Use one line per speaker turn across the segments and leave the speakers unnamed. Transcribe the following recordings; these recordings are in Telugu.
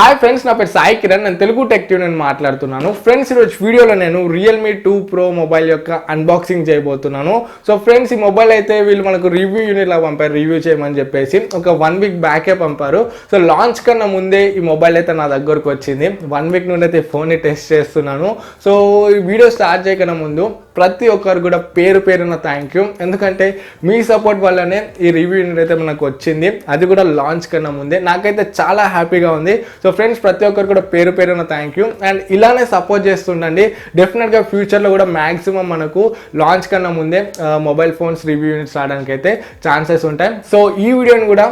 హాయ్ ఫ్రెండ్స్, నా పేరు సాయి కిరణ్. నేను తెలుగు టెక్ ట్యూన్ అని మాట్లాడుతున్నాను. ఫ్రెండ్స్, ఈరోజు వీడియోలో నేను రియల్మీ 2 Pro మొబైల్ యొక్క అన్బాక్సింగ్ చేయబోతున్నాను. సో ఫ్రెండ్స్, ఈ మొబైల్ అయితే వీళ్ళు మనకు రివ్యూ యూనిట్ లాగా పంపారు, రివ్యూ చేయమని చెప్పేసి ఒక 1 వీక్ బ్యాకే పంపారు. సో లాంచ్ కన్నా ముందే ఈ మొబైల్ అయితే నా దగ్గరకు వచ్చింది. 1 వీక్ నుండి అయితే ఫోన్ని టెస్ట్ చేస్తున్నాను. సో ఈ వీడియో స్టార్ట్ చేయకన్నా ముందు ప్రతి ఒక్కరు కూడా పేరు పేరున థ్యాంక్ యూ. ఎందుకంటే మీ సపోర్ట్ వల్లనే ఈ రివ్యూ యూనిట్ అయితే మనకు వచ్చింది, అది కూడా లాంచ్ కన్నా ముందే. నాకైతే చాలా హ్యాపీగా ఉంది. సో ఫ్రెండ్స్, ప్రతి ఒక్కరు కూడా పేరు పేరున థ్యాంక్ యూ. అండ్ ఇలానే సపోర్ట్ చేస్తుండండి. డెఫినెట్గా ఫ్యూచర్లో కూడా మ్యాక్సిమం మనకు లాంచ్ కన్నా ముందే మొబైల్ ఫోన్స్ రివ్యూ యూనిట్స్ రావడానికి అయితే ఛాన్సెస్ ఉంటాయి. సో ఈ వీడియోని కూడా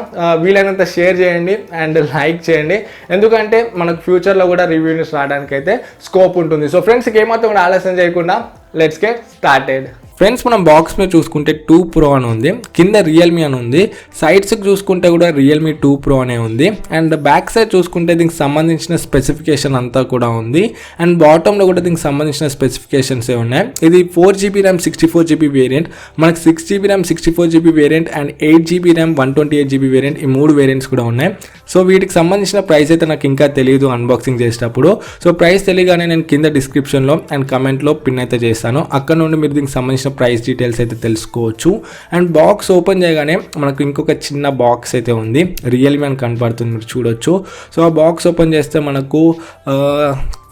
వీలైనంత షేర్ చేయండి అండ్ లైక్ చేయండి, ఎందుకంటే మనకు ఫ్యూచర్లో కూడా రివ్యూ యూనిట్స్ రావడానికి అయితే స్కోప్ ఉంటుంది. సో ఫ్రెండ్స్, ఏమాత్రం కూడా ఆలస్యం చేయకుండా లెట్స్ గెట్ స్టార్టెడ్. ఫ్రెండ్స్, మనం బాక్స్ మీద చూసుకుంటే 2 Pro అని ఉంది, కింద రియల్మీ అని ఉంది, సైడ్స్కి చూసుకుంటే కూడా రియల్మీ 2 Pro అనే ఉంది. అండ్ బ్యాక్ సైడ్ చూసుకుంటే దీనికి సంబంధించిన స్పెసిఫికేషన్ అంతా కూడా ఉంది. అండ్ బాటంలో కూడా దీనికి సంబంధించిన స్పెసిఫికేషన్స్ ఉన్నాయి. ఇది 4GB RAM 64GB వేరియంట్, మనకి 6GB RAM 64GB variant and 8GB RAM 128GB variant, ఈ 3 వేరియంట్స్ కూడా ఉన్నాయి. సో వీటికి సంబంధించిన ప్రైస్ అయితే నాకు ఇంకా తెలియదు అన్బాక్సింగ్ చేసేటప్పుడు. సో ప్రైస్ తెలియగానే నేను కింద డిస్క్రిప్షన్లో అండ్ కమెంట్లో పిన్ అయితే చేస్తాను, అక్కడ నుండి మీరు దీనికి సంబంధించిన ప్రైస్ డీటెయిల్స్ అయితే తెలుసుకోవచ్చు. అండ్ బాక్స్ ఓపెన్ చేయగానే మనకు ఇంకొక చిన్న బాక్స్ అయితే ఉంది, రియల్మీ అని కనపడుతుంది, మీరు చూడొచ్చు. సో ఆ బాక్స్ ఓపెన్ చేస్తే మనకు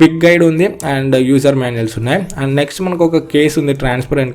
క్విక్ గైడ్ ఉంది అండ్ యూజర్ మాన్యువల్స్ ఉన్నాయి. అండ్ నెక్స్ట్ మనకు ఒక కేస్ ఉంది, ట్రాన్స్పరెంట్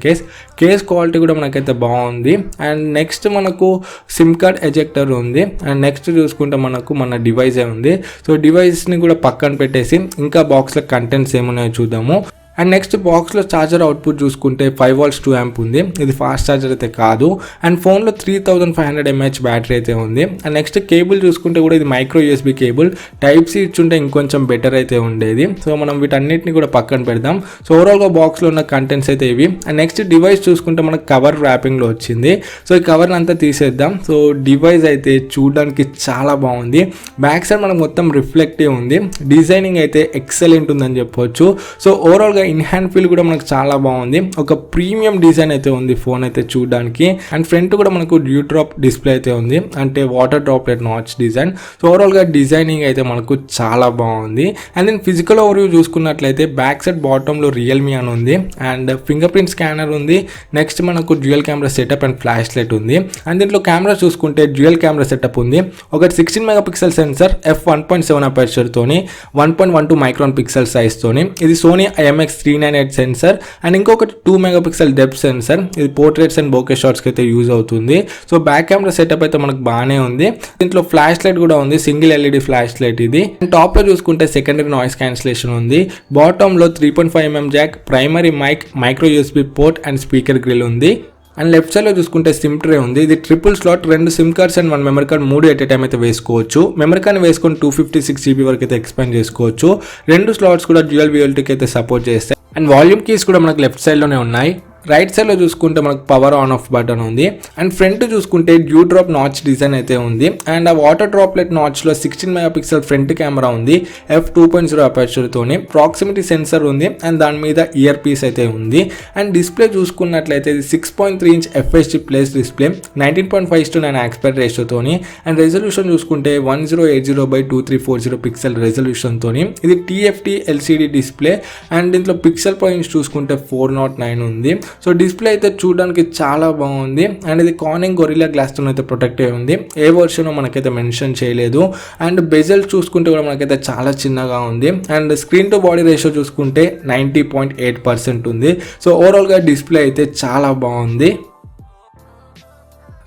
కేస్ క్వాలిటీ కూడా మనకైతే బాగుంది. అండ్ నెక్స్ట్ మనకు సిమ్ కార్డ్ ఎజెక్టర్ ఉంది. అండ్ నెక్స్ట్ చూసుకుంటే మనకు మన డివైజే ఉంది. సో డివైస్ని కూడా పక్కన పెట్టేసి ఇంకా బాక్స్లో కంటెంట్స్ ఏమున్నాయో చూద్దాము. అండ్ నెక్స్ట్ బాక్స్లో ఛార్జర్ అవుట్పుట్ చూసుకుంటే 5V 2A ఉంది, ఇది ఫాస్ట్ ఛార్జర్ అయితే కాదు. అండ్ ఫోన్లో 3500 mAh బ్యాటరీ అయితే ఉంది. అండ్ నెక్స్ట్ కేబుల్ చూసుకుంటే కూడా ఇది మైక్రో USB కేబుల్, Type-C ఇచ్చుంటే ఇంకొంచెం బెటర్ అయితే ఉండేది. సో మనం వీటన్నిటిని కూడా పక్కన పెడదాం. సో ఓవరాల్గా బాక్స్లో ఉన్న కంటెంట్స్ అయితే ఇవి. అండ్ నెక్స్ట్ డివైస్ చూసుకుంటే మనకు కవర్ ర్యాపింగ్లో వచ్చింది. సో ఈ కవర్ని అంతా తీసేద్దాం. సో డివైస్ అయితే చూడడానికి చాలా బాగుంది. బ్యాక్ సైడ్ మనకు మొత్తం రిఫ్లెక్టివ్ ఉంది, డిజైనింగ్ అయితే ఎక్సలెంట్ ఉందని చెప్పొచ్చు. సో ఓవరాల్గా ఇన్ హ్యాండ్ ఫీల్ కూడా మనకు చాలా బాగుంది, ఒక ప్రీమియం డిజైన్ అయితే ఉంది ఫోన్ అయితే చూడడానికి. అండ్ ఫ్రంట్ కూడా మనకు డ్యూ డ్రాప్ డిస్ప్లే అయితే ఉంది, అంటే water droplet notch design. So ఓవరాల్గా డిజైనింగ్ అయితే మనకు చాలా బాగుంది. అండ్ దెన్ ఫిజికల్ ఓవర్వ్యూ చూసుకున్నట్లయితే బ్యాక్ సైడ్ బాటంలో రియల్మీ అని ఉంది అండ్ ఫింగర్ ప్రింట్ స్కానర్ ఉంది. నెక్స్ట్ మనకు dual camera setup and flash light ఉంది. అండ్ దీంట్లో కెమెరా చూసుకుంటే డ్యూయల్ కెమెరా సెటప్ ఉంది, ఒక 16 మెగాపిక్సెల్ సెన్సర్ f1.7 అపర్చర్ తోని 1.12 మైక్రాన్ పిక్సెల్ సైజ్ తోని, ఇది సోనీ IMX398 సెన్సర్. అండ్ ఇంకొకటి 2 మెగాపిక్సెల్ డెప్త్ సెన్సర్, ఇది పోర్ట్రేట్స్ అండ్ బోకే షాట్స్కి అయితే యూజ్ అవుతుంది. సో బ్యాక్ కెమెరా సెటప్ అయితే మనకు బాగానే ఉంది. దీంట్లో ఫ్లాష్ లైట్ కూడా ఉంది, సింగిల్ LED ఫ్లాష్ లైట్ ఇది. అండ్ టాప్ లో చూసుకుంటే సెకండరీ నాయిస్ క్యాన్సిలేషన్ ఉంది. బాటమ్ లో 3.5mm jack, primary mic, micro USB port and speaker grille ఉంది. అండ్ లెఫ్ట్ సైడ్ లో చూసుకుంటే సిమ్ ట్రే ఉంది, ఇది triple slot, 2 sim cards and 1 memory card, 3 at a time అయితే వేసుకోవచ్చు. మెమరీ కార్డ్ వేసుకొని 256GB వరకు అయితే ఎక్స్పాండ్ చేసుకోవచ్చు. 2 స్లాట్స్ కూడా డ్యూయల్ VLTకి అయితే సపోర్ట్ చేస్తాయి. అండ్ వాల్యూమ్ కీస్ కూడా మనకు లెఫ్ట్ సైడ్ లోనే ఉన్నాయి. రైట్ సైడ్ లో చూసుకుంటే మనకు పవర్ ఆన్ ఆఫ్ బటన్ ఉంది. అండ్ ఫ్రంట్ చూసుకుంటే డ్యూ డ్రాప్ నాచ్ డిజైన్ అయితే ఉంది. అండ్ ఆ వాటర్ డ్రాప్లెట్ నాచ్ లో 16 మెగాపిక్సెల్ ఫ్రంట్ కెమెరా ఉంది, f2.0 అపర్చర్ తోని, ప్రాక్సిమిటీ సెన్సర్ ఉంది. అండ్ దాని మీద ఇయర్ పీస్ అయితే ఉంది. అండ్ డిస్ప్లే చూసుకున్నట్లయితే ఇది 6.3 inch FHD plus display, 19.5:9 aspect ratio తోని. అండ్ రెజల్యూషన్ చూసుకుంటే 1080x2340 పిక్సెల్ రెజల్యూషన్ తోని, ఇది TFT LCD డిస్ప్లే. అండ్ దీంట్లో పిక్సెల్ పాయింట్స్ చూసుకుంటే 409 ఉంది. సో డిస్ప్లే అయితే చూడడానికి చాలా బాగుంది. అండ్ ఇది కార్నింగ్ గొరిల్లా గ్లాస్ తో అయితే ప్రొటెక్ట్ అయి ఉంది, ఏ వర్షన్ మనకైతే మెన్షన్ చేయలేదు. అండ్ బెజల్ చూసుకుంటే కూడా మనకైతే చాలా చిన్నగా ఉంది. And screen to body ratio చూసుకుంటే 90.8% ఉంది. సో ఓవరాల్గా డిస్ప్లే అయితే చాలా బాగుంది.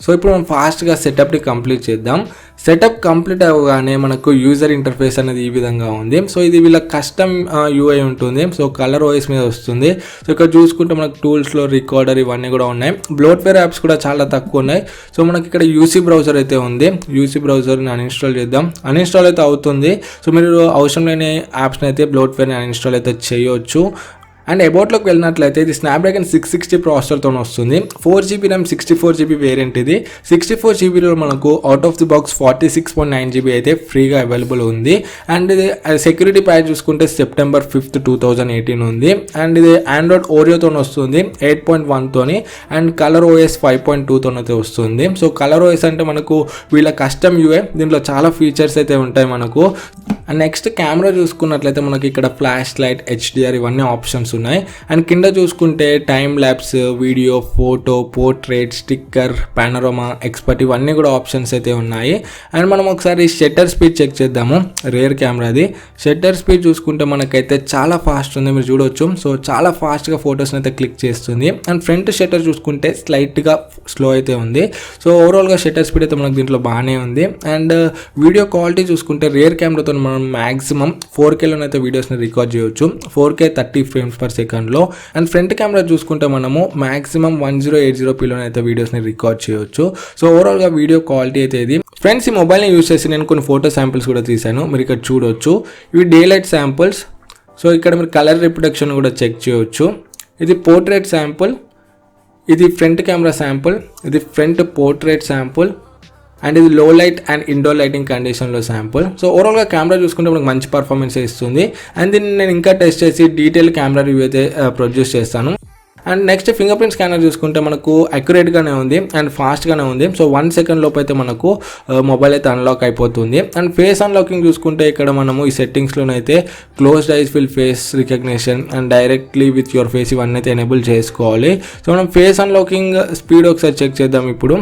సో ఇప్పుడు మనం ఫాస్ట్గా సెటప్ని కంప్లీట్ చేద్దాం. సెటప్ కంప్లీట్ అవ్వగానే మనకు యూజర్ ఇంటర్ఫేస్ అనేది ఈ విధంగా ఉంది. సో ఇది వీళ్ళ కస్టమ్ UI ఉంటుంది. సో కలర్ OS మీద వస్తుంది. సో ఇక్కడ చూసుకుంటే మనకు టూల్స్లో రికార్డర్ ఇవన్నీ కూడా ఉన్నాయి. బ్లోట్వేర్ యాప్స్ కూడా చాలా తక్కువ ఉన్నాయి. సో మనకి ఇక్కడ UC బ్రౌజర్ అయితే ఉంది. UC బ్రౌజర్ని అన్ఇన్స్టాల్ చేద్దాం. అన్ఇన్స్టాల్ అయితే అవుతుంది. సో మీరు అవసరం లేని యాప్స్ని అయితే బ్లోట్వేర్ని అన్ఇన్స్టాల్ అయితే చేయొచ్చు. అండ్ అబౌట్లోకి వెళ్ళినట్లయితే ఇది స్నాప్డ్రాగన్ 660 ప్రాసెసర్తో వస్తుంది. 4GB ర్యామ్ 64GB వేరియంట్ ఇది. 64GBలో మనకు out of the box 46.9GB అయితే ఫ్రీగా అవైలబుల్ ఉంది. అండ్ ఇది సెక్యూరిటీ ప్యాచ్ చూసుకుంటే సెప్టెంబర్ 5th 2018 ఉంది. అండ్ ఇది ఆండ్రాయిడ్ ఓరియోతో వస్తుంది 8.1తోని. అండ్ కలర్ ఓఎస్ 5.2తో అయితే వస్తుంది. సో కలర్ ఓఎస్ అంటే మనకు వీళ్ళ కస్టమ్ యూఏ, దీంట్లో చాలా ఫీచర్స్ అయితే ఉంటాయి మనకు. అండ్ నెక్స్ట్ కెమెరా చూసుకున్నట్లయితే మనకి ఇక్కడ ఫ్లాష్ లైట్, హెచ్డిఆర్ ఇవన్నీ ఆప్షన్స్ ఉన్నాయి. అండ్ కింద చూసుకుంటే time lapse, video, photo, portrait, sticker, panorama, expert ఇవన్నీ కూడా ఆప్షన్స్ అయితే ఉన్నాయి. అండ్ మనం ఒకసారి షట్టర్ స్పీడ్ చెక్ చేద్దాము. రియర్ కెమెరాది షట్టర్ స్పీడ్ చూసుకుంటే మనకైతే చాలా ఫాస్ట్ ఉంది, మీరు చూడొచ్చు. సో చాలా ఫాస్ట్గా ఫొటోస్ని అయితే క్లిక్ చేస్తుంది. అండ్ ఫ్రంట్ షట్టర్ చూసుకుంటే స్లైట్గా స్లో అయితే ఉంది. సో ఓవరాల్గా షట్టర్ స్పీడ్ అయితే మనకు దీంట్లో బాగానే ఉంది. అండ్ వీడియో క్వాలిటీ చూసుకుంటే రియర్ కెమెరాతో మనం మ్యాక్సిమం 4Kలోనైతే వీడియోస్ని రికార్డ్ చేయొచ్చు, 4K 30 frames/second. And front camera చూసుకుంటే మనము మ్యాక్సిమం 1080pలోనైతే వీడియోస్ని రికార్డ్ చేయొచ్చు. సో ఓవరాల్గా వీడియో క్వాలిటీ అయితే ఇది. ఫ్రెండ్స్, ఈ మొబైల్ని యూస్ చేసి నేను కొన్ని ఫోటో శాంపిల్స్ కూడా తీశాను, మీరు ఇక్కడ చూడొచ్చు. ఇవి డే లైట్ శాంపిల్స్. సో ఇక్కడ మీరు కలర్ రిప్రొడక్షన్ కూడా చెక్ చేయొచ్చు. ఇది పోర్ట్రేట్ శాంపుల్, ఇది ఫ్రంట్ కెమెరా శాంపుల్, ఇది ఫ్రంట్ పోర్ట్రేట్ శాంపుల్, అండ్ ఇది లో లైట్ అండ్ ఇండోర్ లైటింగ్ కండిషన్లో శాంపుల్. సో ఓవరాల్గా కెమెరా చూసుకుంటే మనకు మంచి పర్ఫార్మెన్స్ ఇస్తుంది. అండ్ దీన్ని నేను ఇంకా టెస్ట్ చేసి డీటెయిల్ కెమెరా రివ్యూ అయితే ప్రొడ్యూస్ చేస్తాను. And next finger print scanner చూసుకుంటే మనకు అక్యురేట్గానే ఉంది అండ్ ఫాస్ట్గానే ఉంది. సో 1 second లోపు అయితే మనకు మొబైల్ అయితే అన్లాక్ అయిపోతుంది. అండ్ ఫేస్ అన్లాకింగ్ చూసుకుంటే ఇక్కడ మనము ఈ సెట్టింగ్స్లోనైతే closed eyes will face recognition and directly with your face ఇవన్నీ అయితే ఎనేబుల్ చేసుకోవాలి. సో మనం ఫేస్ అన్లాకింగ్ స్పీడ్ ఒకసారి చెక్ చేద్దాం. ఇప్పుడు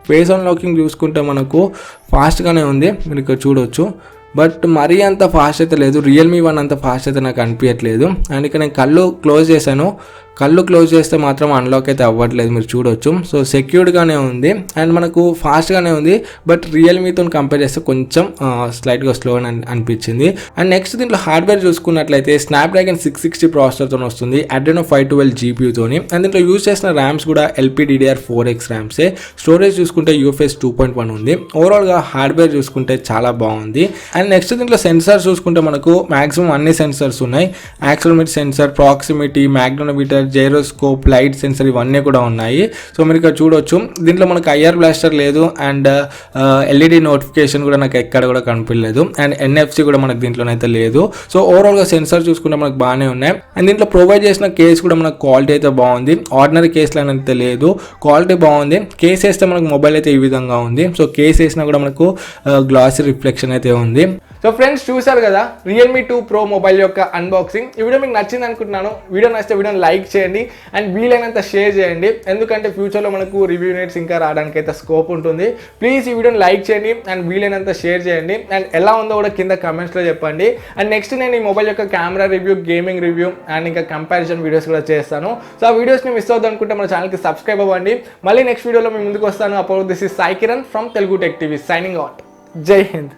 ఫేస్ అన్లాకింగ్ చూసుకుంటే మనకు ఫాస్ట్గానే ఉంది, మీరు ఇక్కడ చూడొచ్చు. బట్ మరీ అంత ఫాస్ట్ అయితే లేదు, రియల్మీ 1 అంత ఫాస్ట్ అయితే నాకు అనిపించట్లేదు. అండ్ ఇక్కడ నేను కళ్ళు క్లోజ్ చేశాను, కళ్ళు క్లోజ్ చేస్తే మాత్రం అన్లాక్ అయితే అవ్వట్లేదు, మీరు చూడొచ్చు. సో సెక్యూర్డ్గానే ఉంది అండ్ మనకు ఫాస్ట్గానే ఉంది. బట్ రియల్మీతో కంపేర్ చేస్తే కొంచెం స్లైట్గా స్లో అని అనిపించింది. అండ్ నెక్స్ట్ దీంట్లో హార్డ్వేర్ చూసుకున్నట్లయితే స్నాప్డ్రాగన్ 660 ప్రాసెసర్తో వస్తుంది, Adreno 512 GPUతోని. అండ్ దీంట్లో యూజ్ చేసిన ర్యామ్స్ కూడా LPDDR4X ర్యామ్సే. స్టోరేజ్ చూసుకుంటే UFS 2.1 ఉంది. ఓవరాల్గా హార్డ్వేర్ చూసుకుంటే చాలా బాగుంది. అండ్ నెక్స్ట్ దీంట్లో సెన్సార్స్ చూసుకుంటే మనకు మాక్సిమం అన్ని సెన్సార్స్ ఉన్నాయి. Accelerometer sensor, proximity, magnetometer, gyroscope, light sensor ఇవన్నీ కూడా ఉన్నాయి. సో మీరు ఇక్కడ చూడొచ్చు. దీంట్లో మనకు IR బ్లాస్టర్ లేదు అండ్ LED నోటిఫికేషన్ కూడా నాకు ఎక్కడ కూడా కనిపించలేదు. అండ్ NFC కూడా మనకు దీంట్లోనైతే లేదు. సో ఓవరాల్గా సెన్సార్ చూసుకుంటే మనకు బాగానే ఉన్నాయి. అండ్ దీంట్లో ప్రొవైడ్ చేసిన కేస్ కూడా మనకు క్వాలిటీ అయితే బాగుంది, ఆర్డినరీ కేసులు అయితే లేదు, క్వాలిటీ బాగుంది. కేస్ వేస్తే మనకు మొబైల్ అయితే ఈ విధంగా ఉంది. సో కేస్ వేసినా కూడా మనకు గ్లాసీ రిఫ్లెక్షన్ అయితే ఉంది. సో ఫ్రెండ్స్, చూసారు కదా Realme 2 Pro మొబైల్ యొక్క అన్బాక్సింగ్. ఈ వీడియో మీకు నచ్చింది అనుకుంటున్నాను. వీడియో నచ్చితే వీడియోని లైక్ చేయండి అండ్ వీలైనంత షేర్ చేయండి, ఎందుకంటే ఫ్యూచర్లో మనకు రివ్యూ యూనిట్స్ ఇంకా రావడానికి అయితే స్కోప్ ఉంటుంది. ప్లీజ్ ఈ వీడియోని లైక్ చేయండి అండ్ వీలైనంత షేర్ చేయండి. అండ్ ఎలా ఉందో కూడా కింద కమెంట్స్లో చెప్పండి. అండ్ నెక్స్ట్ నేను ఈ మొబైల్ యొక్క camera review, gaming review and ఇంకా కంపారిజన్ వీడియోస్ కూడా చేస్తాను. సో ఆ వీడియోస్ని మిస్ అవుతుంది అనుకుంటే మన ఛానల్కి సబ్స్క్రైబ్ అవ్వండి. మళ్ళీ నెక్స్ట్ వీడియోలో మేము ముందుకు వస్తాను. అప్పుడు this is Sai Kiran from Telugu tech TV signing out. జై హింద్.